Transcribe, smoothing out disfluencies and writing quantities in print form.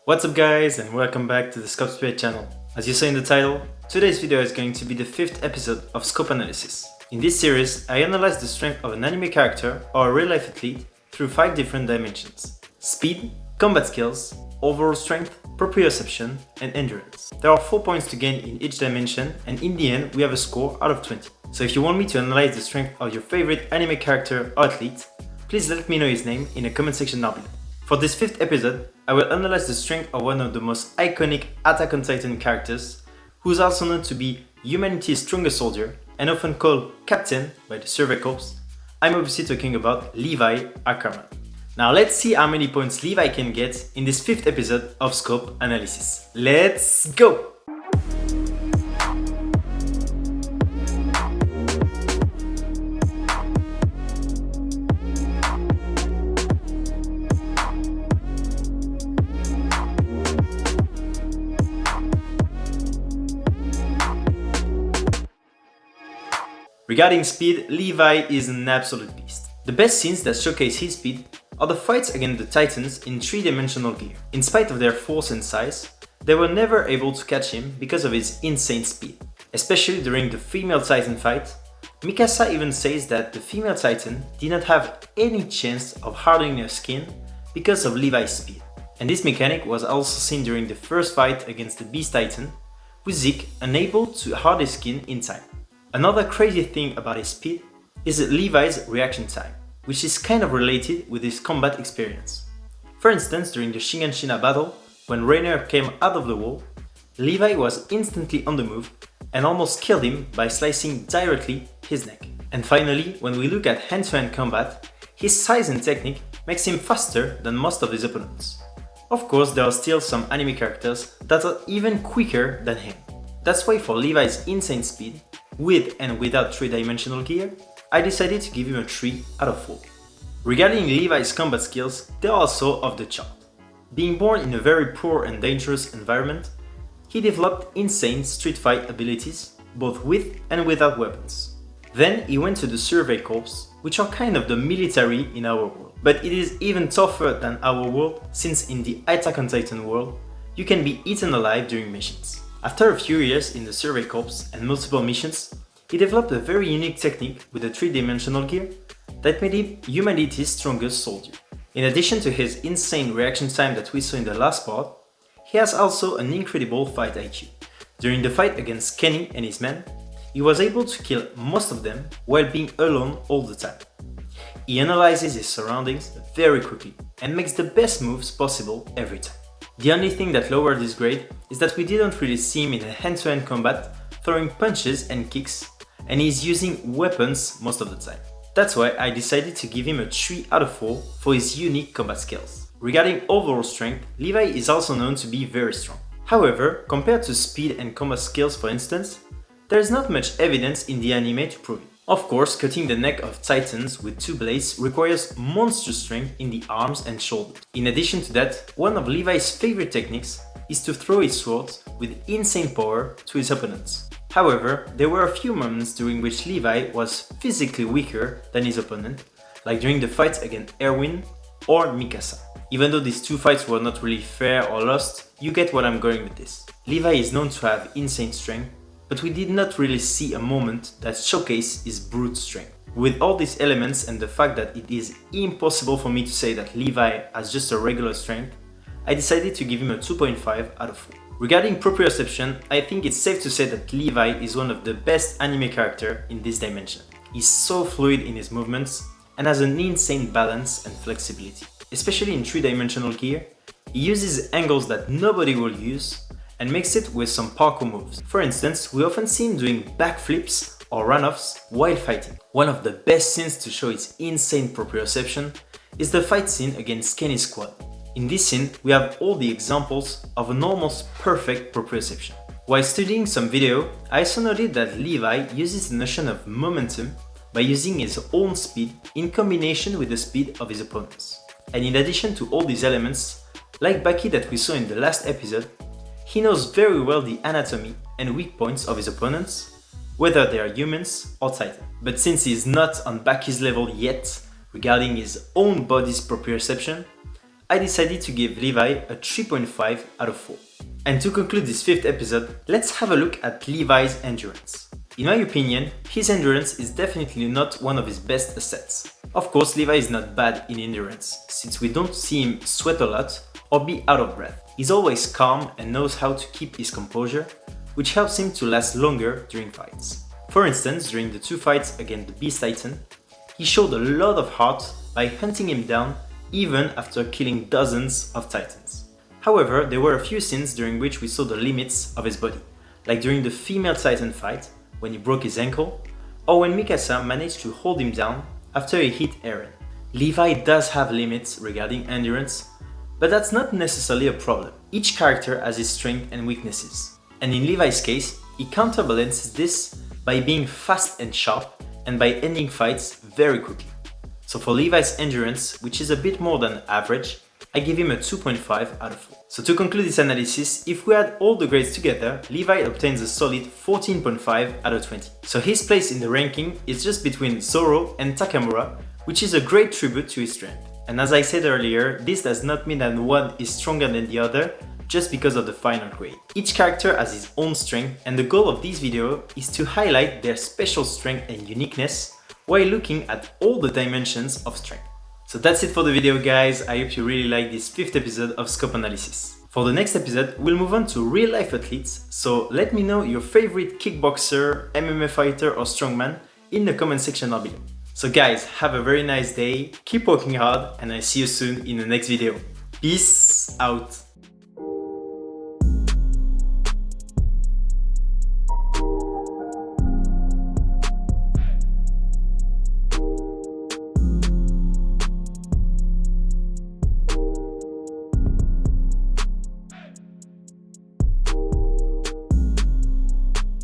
What's up guys, and welcome back to the Scope Spirit channel. As you saw in the title, today's video is going to be the 5th episode of Scope Analysis. In this series, I analyze the strength of an anime character or a real-life athlete through 5 different dimensions: speed, combat skills, overall strength, proprioception, and endurance. There are 4 points to gain in each dimension, and in the end we have a score out of 20. So if you want me to analyze the strength of your favorite anime character or athlete, please let me know his name in the comment section down below. For this 5th episode, I will analyze the strength of one of the most iconic Attack on Titan characters, who is also known to be humanity's strongest soldier and often called Captain by the Survey Corps. I'm obviously talking about Levi Ackerman. Now let's see how many points Levi can get in this 5th episode of Scope Analysis. Let's go! Regarding speed, Levi is an absolute beast. The best scenes that showcase his speed are the fights against the Titans in 3-dimensional gear. In spite of their force and size, they were never able to catch him because of his insane speed. Especially during the female Titan fight, Mikasa even says that the female Titan did not have any chance of hardening her skin because of Levi's speed. And this mechanic was also seen during the first fight against the Beast Titan, with Zeke unable to harden his skin in time. Another crazy thing about his speed is Levi's reaction time, which is kind of related with his combat experience. For instance, during the Shiganshina battle, when Rainer came out of the wall, Levi was instantly on the move and almost killed him by slicing directly his neck. And finally, when we look at hand-to-hand combat, his size and technique makes him faster than most of his opponents. Of course, there are still some anime characters that are even quicker than him. That's why for Levi's insane speed, with and without 3-dimensional gear, I decided to give him a 3 out of 4. Regarding Levi's combat skills, they are also off the chart. Being born in a very poor and dangerous environment, he developed insane street fight abilities, both with and without weapons. Then he went to the Survey Corps, which are kind of the military in our world. But it is even tougher than our world, since in the Attack on Titan world, you can be eaten alive during missions. After a few years in the Survey Corps and multiple missions, he developed a very unique technique with a 3-dimensional gear that made him humanity's strongest soldier. In addition to his insane reaction time that we saw in the last part, he has also an incredible fight IQ. During the fight against Kenny and his men, he was able to kill most of them while being alone all the time. He analyzes his surroundings very quickly and makes the best moves possible every time. The only thing that lowered his grade is that we didn't really see him in a hand-to-hand combat throwing punches and kicks, and he's using weapons most of the time. That's why I decided to give him a 3 out of 4 for his unique combat skills. Regarding overall strength, Levi is also known to be very strong. However, compared to speed and combat skills for instance, there is not much evidence in the anime to prove it. Of course, cutting the neck of Titans with 2 blades requires monstrous strength in the arms and shoulders. In addition to that, one of Levi's favorite techniques is to throw his swords with insane power to his opponents. However, there were a few moments during which Levi was physically weaker than his opponent, like during the fights against Erwin or Mikasa. Even though these 2 fights were not really fair or lost, you get what I'm going with this. Levi is known to have insane strength, but we did not really see a moment that showcased his brute strength. With all these elements and the fact that it is impossible for me to say that Levi has just a regular strength, I decided to give him a 2.5 out of 4. Regarding proprioception, I think it's safe to say that Levi is one of the best anime characters in this dimension. He's so fluid in his movements and has an insane balance and flexibility. Especially in 3-dimensional gear, he uses angles that nobody will use and makes it with some parkour moves. For instance, we often see him doing backflips or run-offs while fighting. One of the best scenes to show his insane proprioception is the fight scene against Kenny's squad. In this scene, we have all the examples of an almost perfect proprioception. While studying some video, I also noted that Levi uses the notion of momentum by using his own speed in combination with the speed of his opponents. And in addition to all these elements, like Baki that we saw in the last episode, he knows very well the anatomy and weak points of his opponents, whether they are humans or Titan. But since he is not on Baki's level yet regarding his own body's proprioception, I decided to give Levi a 3.5 out of 4. And to conclude this 5th episode, let's have a look at Levi's endurance. In my opinion, his endurance is definitely not one of his best assets. Of course, Levi is not bad in endurance, since we don't see him sweat a lot or be out of breath. He's always calm and knows how to keep his composure, which helps him to last longer during fights. For instance, during the 2 fights against the Beast Titan, he showed a lot of heart by hunting him down even after killing dozens of Titans. However, there were a few scenes during which we saw the limits of his body, like during the female Titan fight, when he broke his ankle, or when Mikasa managed to hold him down after he hit Eren. Levi does have limits regarding endurance, but that's not necessarily a problem. Each character has his strengths and weaknesses, and in Levi's case, he counterbalances this by being fast and sharp and by ending fights very quickly. So for Levi's endurance, which is a bit more than average, I give him a 2.5 out of 4. So to conclude this analysis, if we add all the grades together, Levi obtains a solid 14.5 out of 20. So his place in the ranking is just between Zoro and Takamura, which is a great tribute to his strength. And as I said earlier, this does not mean that one is stronger than the other just because of the final grade. Each character has his own strength, and the goal of this video is to highlight their special strength and uniqueness while looking at all the dimensions of strength. So that's it for the video, guys. I hope you really like this 5th episode of Scope Analysis. For the next episode, we'll move on to real life athletes, so let me know your favorite kickboxer, MMA fighter or strongman in the comment section down below. So guys, have a very nice day, keep working hard, and I'll see you soon in the next video. Peace out!